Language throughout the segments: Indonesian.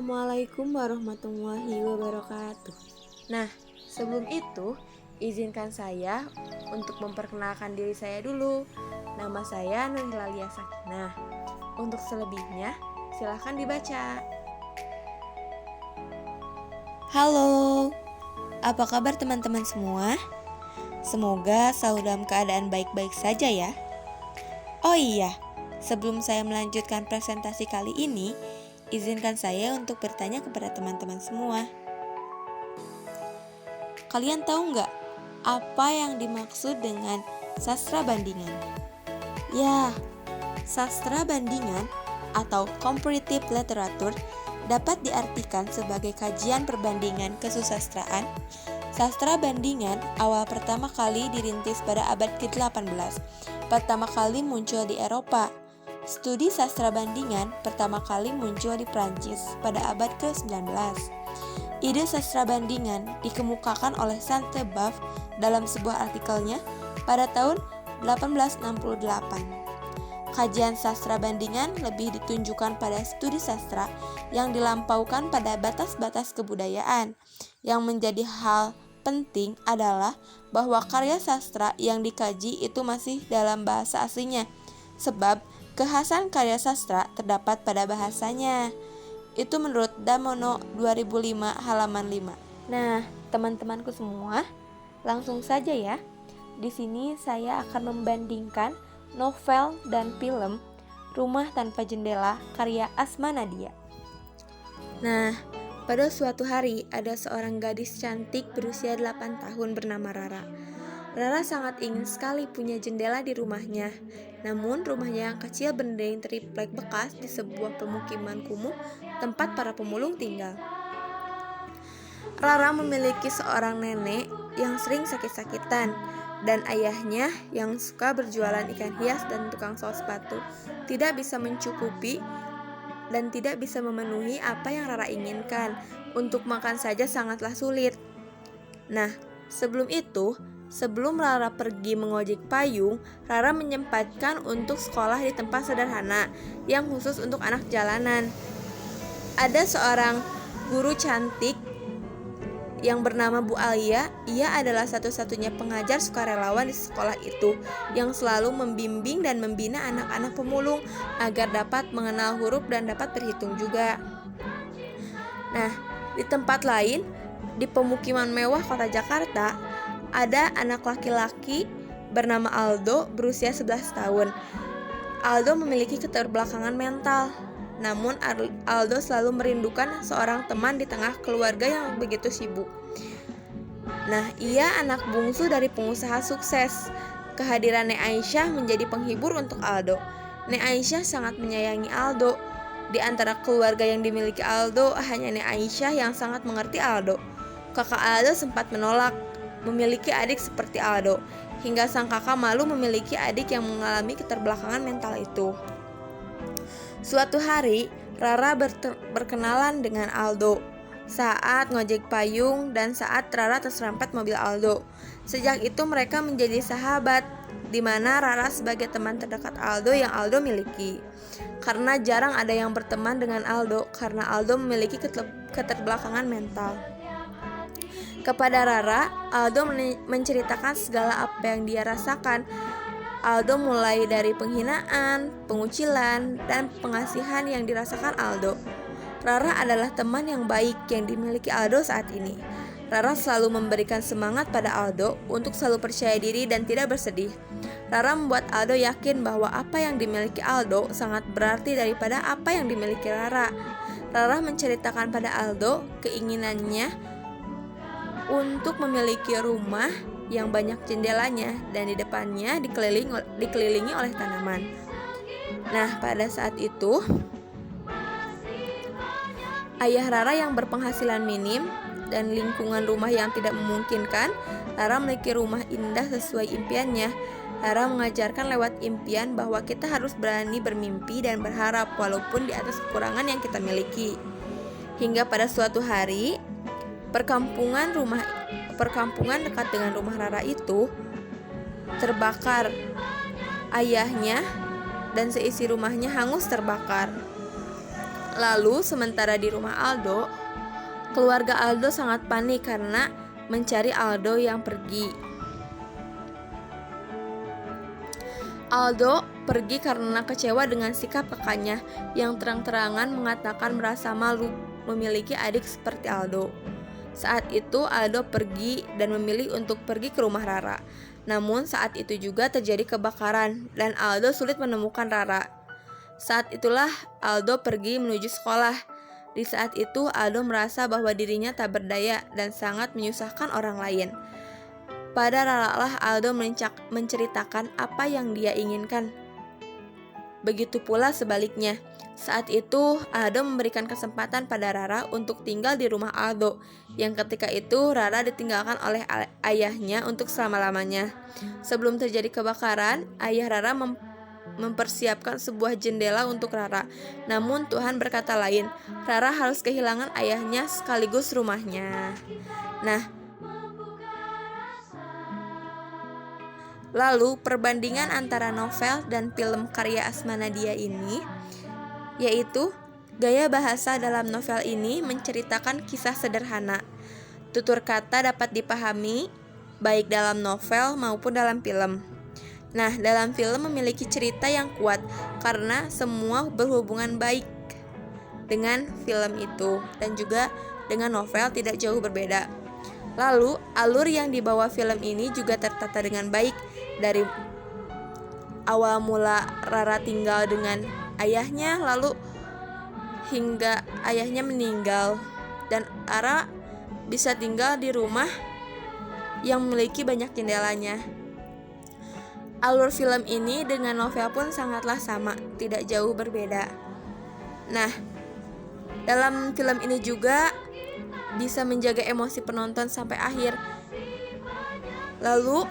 Assalamualaikum warahmatullahi wabarakatuh. Nah, sebelum itu, izinkan saya untuk memperkenalkan diri saya dulu. Nama saya Nur Hilalia Sakinah. Untuk selebihnya, silahkan dibaca. Halo, apa kabar teman-teman semua? Semoga selalu dalam keadaan baik-baik saja ya. Oh iya, sebelum saya melanjutkan presentasi kali ini, izinkan saya untuk bertanya kepada teman-teman semua. Kalian tahu nggak apa yang dimaksud dengan sastra bandingan? Ya, sastra bandingan atau comparative literature dapat diartikan sebagai kajian perbandingan kesusastraan. Sastra bandingan awal pertama kali dirintis pada abad ke-18. Pertama kali muncul di Eropa. Studi sastra bandingan pertama kali muncul di Prancis pada abad ke-19. Ide sastra bandingan dikemukakan oleh Sainte-Beuve dalam sebuah artikelnya pada tahun 1868. Kajian sastra bandingan lebih ditunjukkan pada studi sastra yang dilampaukan pada batas-batas kebudayaan. Yang menjadi hal penting adalah bahwa karya sastra yang dikaji itu masih dalam bahasa aslinya, sebab kekhasan karya sastra terdapat pada bahasanya. Itu menurut Damono 2005 halaman 5. Nah, teman-temanku semua, langsung saja ya. Di sini saya akan membandingkan novel dan film Rumah Tanpa Jendela karya Asma Nadia. Nah, pada suatu hari ada seorang gadis cantik berusia 8 tahun bernama Rara. Rara sangat ingin sekali punya jendela di rumahnya. Namun rumahnya yang kecil berdinding triplek bekas di sebuah pemukiman kumuh tempat para pemulung tinggal. Rara memiliki seorang nenek yang sering sakit-sakitan dan ayahnya yang suka berjualan ikan hias dan tukang sol sepatu tidak bisa mencukupi dan tidak bisa memenuhi apa yang Rara inginkan. Untuk makan saja sangatlah sulit. Nah, sebelum Rara pergi mengojek payung, Rara menyempatkan untuk sekolah di tempat sederhana yang khusus untuk anak jalanan. Ada seorang guru cantik yang bernama Bu Alia. Ia adalah satu-satunya pengajar sukarelawan di sekolah itu yang selalu membimbing dan membina anak-anak pemulung agar dapat mengenal huruf dan dapat berhitung juga. Nah, di tempat lain, di pemukiman mewah kota Jakarta, ada anak laki-laki bernama Aldo berusia 11 tahun. Aldo memiliki keterbelakangan mental. Namun Aldo selalu merindukan seorang teman di tengah keluarga yang begitu sibuk. Nah, ia anak bungsu dari pengusaha sukses. Kehadiran Nek Aisyah menjadi penghibur untuk Aldo. Nek Aisyah sangat menyayangi Aldo. Di antara keluarga yang dimiliki Aldo, hanya Nek Aisyah yang sangat mengerti Aldo. Kakak Aldo sempat menolak memiliki adik seperti Aldo, hingga sang kakak malu memiliki adik yang mengalami keterbelakangan mental itu. Suatu hari, Rara berkenalan dengan Aldo saat ngojek payung dan saat Rara terserempet mobil Aldo. Sejak itu mereka menjadi sahabat, di mana Rara sebagai teman terdekat Aldo yang Aldo miliki. Karena jarang ada yang berteman dengan Aldo karena Aldo memiliki keterbelakangan mental. Kepada Rara, Aldo menceritakan segala apa yang dia rasakan. Aldo mulai dari penghinaan, pengucilan, dan pengasihan yang dirasakan Aldo. Rara adalah teman yang baik yang dimiliki Aldo saat ini. Rara selalu memberikan semangat pada Aldo untuk selalu percaya diri dan tidak bersedih. Rara membuat Aldo yakin bahwa apa yang dimiliki Aldo sangat berarti daripada apa yang dimiliki Rara. Rara menceritakan pada Aldo keinginannya untuk memiliki rumah yang banyak jendelanya dan di depannya dikelilingi oleh tanaman. Nah, pada saat itu ayah Rara yang berpenghasilan minim dan lingkungan rumah yang tidak memungkinkan, Rara memiliki rumah indah sesuai impiannya. Rara mengajarkan lewat impian bahwa kita harus berani bermimpi dan berharap walaupun di atas kekurangan yang kita miliki. Hingga pada suatu hari, perkampungan dekat dengan rumah Rara itu terbakar. Ayahnya dan seisi rumahnya hangus terbakar. Lalu sementara di rumah Aldo, keluarga Aldo sangat panik karena mencari Aldo yang pergi. Aldo pergi karena kecewa dengan sikap kakaknya yang terang-terangan mengatakan merasa malu memiliki adik seperti Aldo. Saat itu Aldo pergi dan memilih untuk pergi ke rumah Rara. Namun saat itu juga terjadi kebakaran dan Aldo sulit menemukan Rara. Saat itulah Aldo pergi menuju sekolah. Di saat itu Aldo merasa bahwa dirinya tak berdaya dan sangat menyusahkan orang lain. Pada Rara lah Aldo menceritakan apa yang dia inginkan. Begitu pula sebaliknya. Saat itu Aldo memberikan kesempatan pada Rara untuk tinggal di rumah Aldo, yang ketika itu Rara ditinggalkan oleh ayahnya untuk selama-lamanya. Sebelum terjadi kebakaran, ayah Rara mempersiapkan sebuah jendela untuk Rara. Namun Tuhan berkata lain, Rara harus kehilangan ayahnya sekaligus rumahnya. Lalu perbandingan antara novel dan film karya Asma Nadia ini, yaitu gaya bahasa dalam novel ini menceritakan kisah sederhana. Tutur kata dapat dipahami baik dalam novel maupun dalam film. Dalam film memiliki cerita yang kuat karena semua berhubungan baik dengan film itu dan juga dengan novel tidak jauh berbeda. Lalu alur yang dibawa film ini juga tertata dengan baik dari awal mula Rara tinggal dengan ayahnya lalu hingga ayahnya meninggal dan Rara bisa tinggal di rumah yang memiliki banyak jendelanya. Alur film ini dengan novel pun sangatlah sama, tidak jauh berbeda. Dalam film ini juga bisa menjaga emosi penonton sampai akhir. Lalu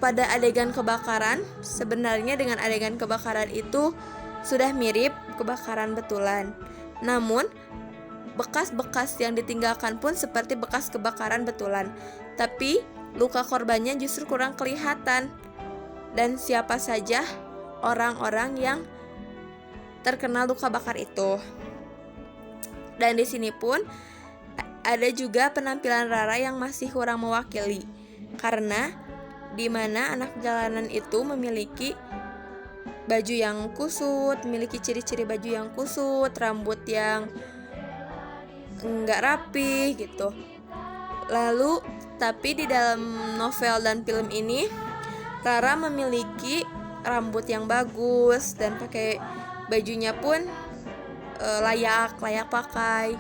pada adegan kebakaran, sebenarnya dengan adegan kebakaran itu sudah mirip kebakaran betulan. Namun bekas-bekas yang ditinggalkan pun seperti bekas kebakaran betulan. Tapi luka korbannya justru kurang kelihatan. Dan siapa saja orang-orang yang terkena luka bakar itu. Dan di sini pun ada juga penampilan Rara yang masih kurang mewakili. Karena di mana anak jalanan itu memiliki baju yang kusut, memiliki ciri-ciri baju yang kusut, rambut yang enggak rapi gitu. Lalu tapi di dalam novel dan film ini Rara memiliki rambut yang bagus dan pakai bajunya pun layak pakai.